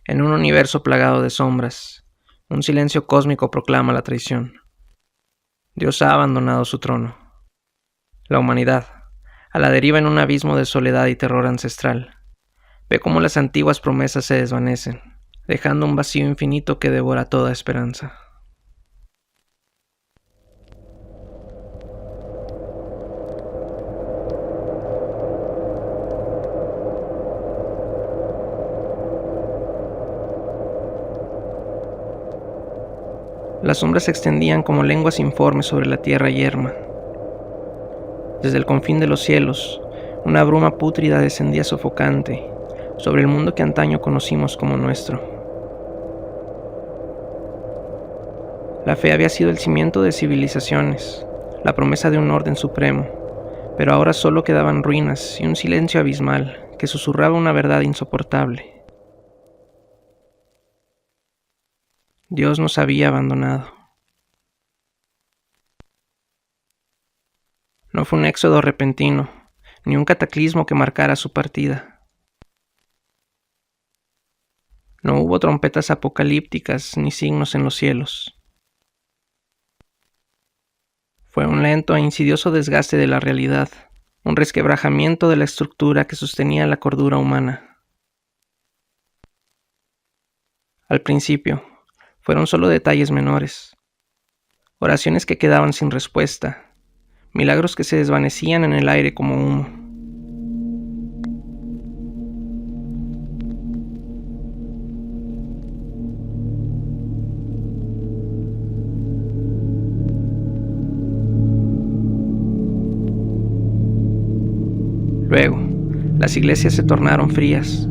En un universo plagado de sombras, un silencio cósmico proclama la traición. Dios ha abandonado su trono. La humanidad, a la deriva en un abismo de soledad y terror ancestral, ve cómo las antiguas promesas se desvanecen, dejando un vacío infinito que devora toda esperanza. Las sombras se extendían como lenguas informes sobre la tierra yerma. Desde el confín de los cielos, una bruma pútrida descendía sofocante sobre el mundo que antaño conocimos como nuestro. La fe había sido el cimiento de civilizaciones, la promesa de un orden supremo, pero ahora solo quedaban ruinas y un silencio abismal que susurraba una verdad insoportable. Dios nos había abandonado. No fue un éxodo repentino, ni un cataclismo que marcara su partida. No hubo trompetas apocalípticas ni signos en los cielos. Fue un lento e insidioso desgaste de la realidad, un resquebrajamiento de la estructura que sostenía la cordura humana. Al principio, fueron solo detalles menores, oraciones que quedaban sin respuesta, milagros que se desvanecían en el aire como humo. Luego, las iglesias se tornaron frías,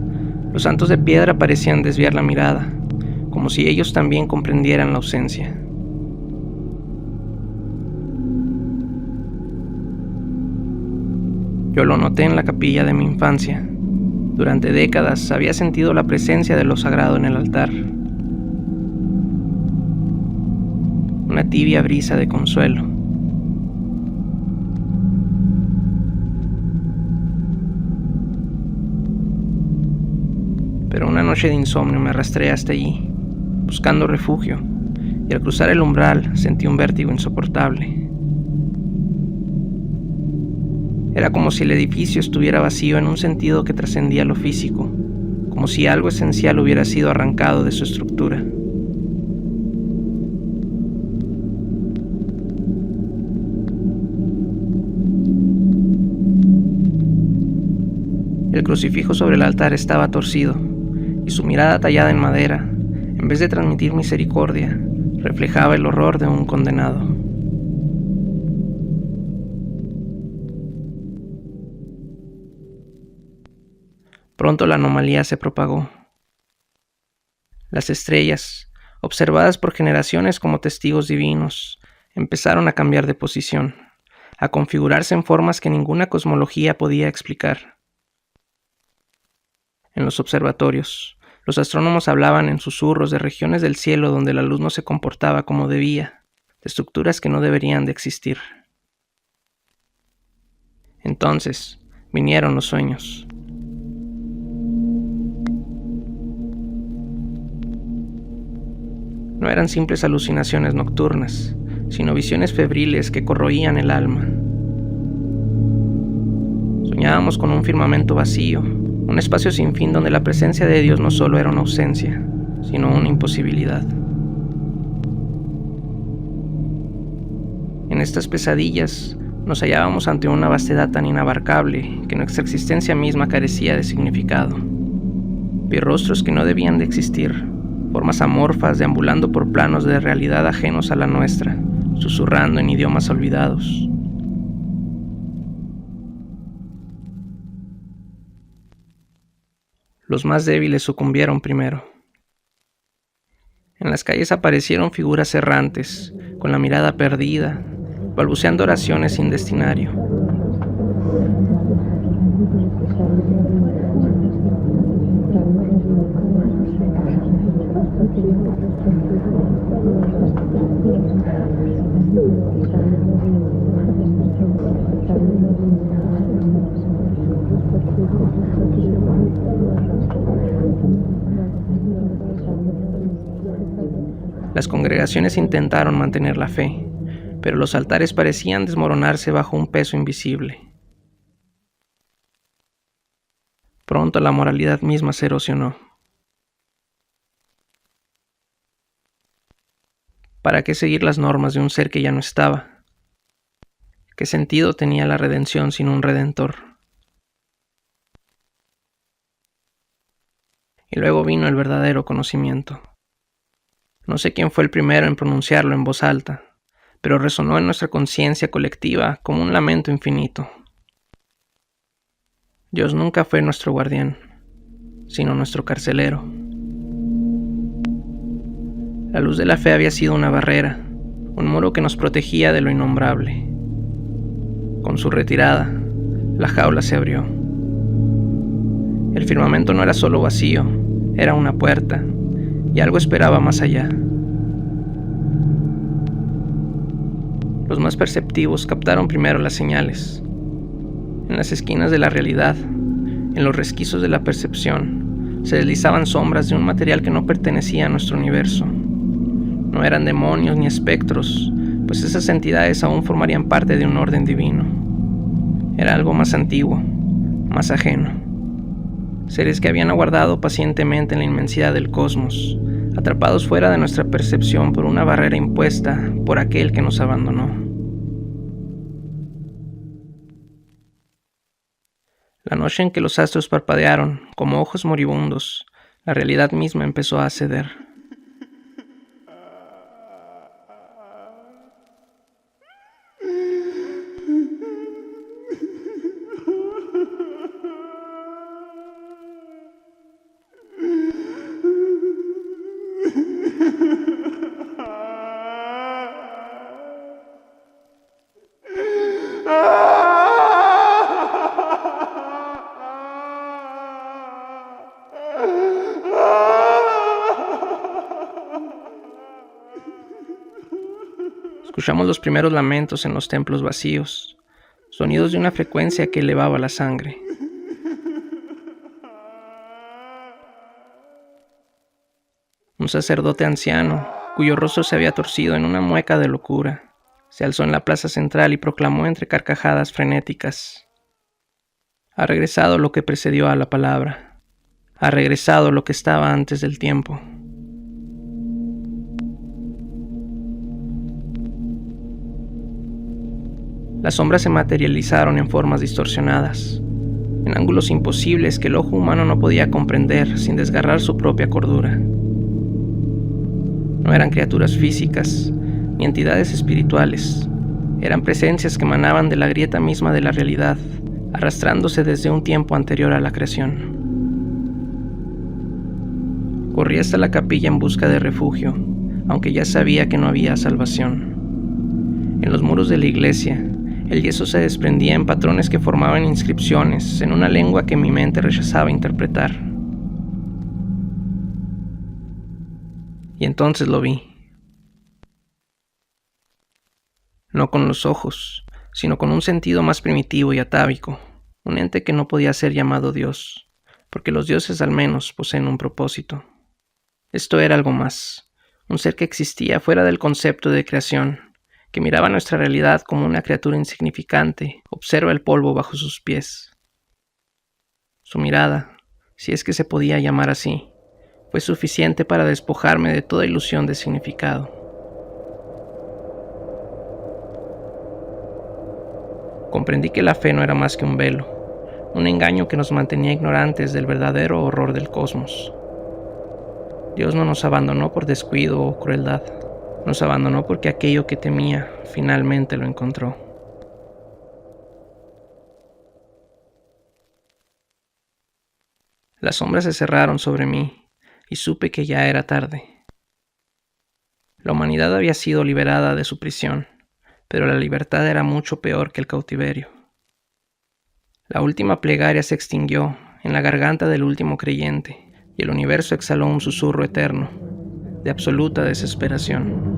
los santos de piedra parecían desviar la mirada, como si ellos también comprendieran la ausencia. Yo lo noté en la capilla de mi infancia. Durante décadas había sentido la presencia de lo sagrado en el altar. Una tibia brisa de consuelo. Pero una noche de insomnio me arrastré hasta allí, buscando refugio, y al cruzar el umbral sentí un vértigo insoportable. Era como si el edificio estuviera vacío en un sentido que trascendía lo físico, como si algo esencial hubiera sido arrancado de su estructura. El crucifijo sobre el altar estaba torcido, y su mirada tallada en madera, en vez de transmitir misericordia, reflejaba el horror de un condenado. Pronto la anomalía se propagó. Las estrellas, observadas por generaciones como testigos divinos, empezaron a cambiar de posición, a configurarse en formas que ninguna cosmología podía explicar. En los observatorios, los astrónomos hablaban en susurros de regiones del cielo donde la luz no se comportaba como debía, de estructuras que no deberían de existir. Entonces, vinieron los sueños. No eran simples alucinaciones nocturnas, sino visiones febriles que corroían el alma. Soñábamos con un firmamento vacío, un espacio sin fin donde la presencia de Dios no solo era una ausencia, sino una imposibilidad. En estas pesadillas nos hallábamos ante una vastedad tan inabarcable que nuestra existencia misma carecía de significado. Vi rostros que no debían de existir, formas amorfas deambulando por planos de realidad ajenos a la nuestra, susurrando en idiomas olvidados. Los más débiles sucumbieron primero. En las calles aparecieron figuras errantes, con la mirada perdida, balbuceando oraciones sin destinario. Las congregaciones intentaron mantener la fe, pero los altares parecían desmoronarse bajo un peso invisible. Pronto la moralidad misma se erosionó. ¿Para qué seguir las normas de un ser que ya no estaba? ¿Qué sentido tenía la redención sin un redentor? Y luego vino el verdadero conocimiento. No sé quién fue el primero en pronunciarlo en voz alta, pero resonó en nuestra conciencia colectiva como un lamento infinito. Dios nunca fue nuestro guardián, sino nuestro carcelero. La luz de la fe había sido una barrera, un muro que nos protegía de lo innombrable. Con su retirada, la jaula se abrió. El firmamento no era solo vacío, era una puerta, y algo esperaba más allá. Los más perceptivos captaron primero las señales. En las esquinas de la realidad, en los resquicios de la percepción, se deslizaban sombras de un material que no pertenecía a nuestro universo. No eran demonios ni espectros, pues esas entidades aún formarían parte de un orden divino. Era algo más antiguo, más ajeno. Seres que habían aguardado pacientemente en la inmensidad del cosmos, atrapados fuera de nuestra percepción por una barrera impuesta por aquel que nos abandonó. La noche en que los astros parpadearon, como ojos moribundos, la realidad misma empezó a ceder. Escuchamos los primeros lamentos en los templos vacíos, sonidos de una frecuencia que elevaba la sangre. Un sacerdote anciano, cuyo rostro se había torcido en una mueca de locura, se alzó en la plaza central y proclamó entre carcajadas frenéticas: ha regresado lo que precedió a la palabra, ha regresado lo que estaba antes del tiempo. Las sombras se materializaron en formas distorsionadas, en ángulos imposibles que el ojo humano no podía comprender sin desgarrar su propia cordura. No eran criaturas físicas, ni entidades espirituales, eran presencias que emanaban de la grieta misma de la realidad, arrastrándose desde un tiempo anterior a la creación. Corrí hasta la capilla en busca de refugio, aunque ya sabía que no había salvación. En los muros de la iglesia, el yeso se desprendía en patrones que formaban inscripciones en una lengua que mi mente rechazaba interpretar. Y entonces lo vi. No con los ojos, sino con un sentido más primitivo y atávico, un ente que no podía ser llamado Dios, porque los dioses al menos poseen un propósito. Esto era algo más, un ser que existía fuera del concepto de creación, que miraba nuestra realidad como una criatura insignificante, observa el polvo bajo sus pies. Su mirada, si es que se podía llamar así, fue suficiente para despojarme de toda ilusión de significado. Comprendí que la fe no era más que un velo, un engaño que nos mantenía ignorantes del verdadero horror del cosmos. Dios no nos abandonó por descuido o crueldad. Nos abandonó porque aquello que temía finalmente lo encontró. Las sombras se cerraron sobre mí y supe que ya era tarde. La humanidad había sido liberada de su prisión, pero la libertad era mucho peor que el cautiverio. La última plegaria se extinguió en la garganta del último creyente y el universo exhaló un susurro eterno de absoluta desesperación.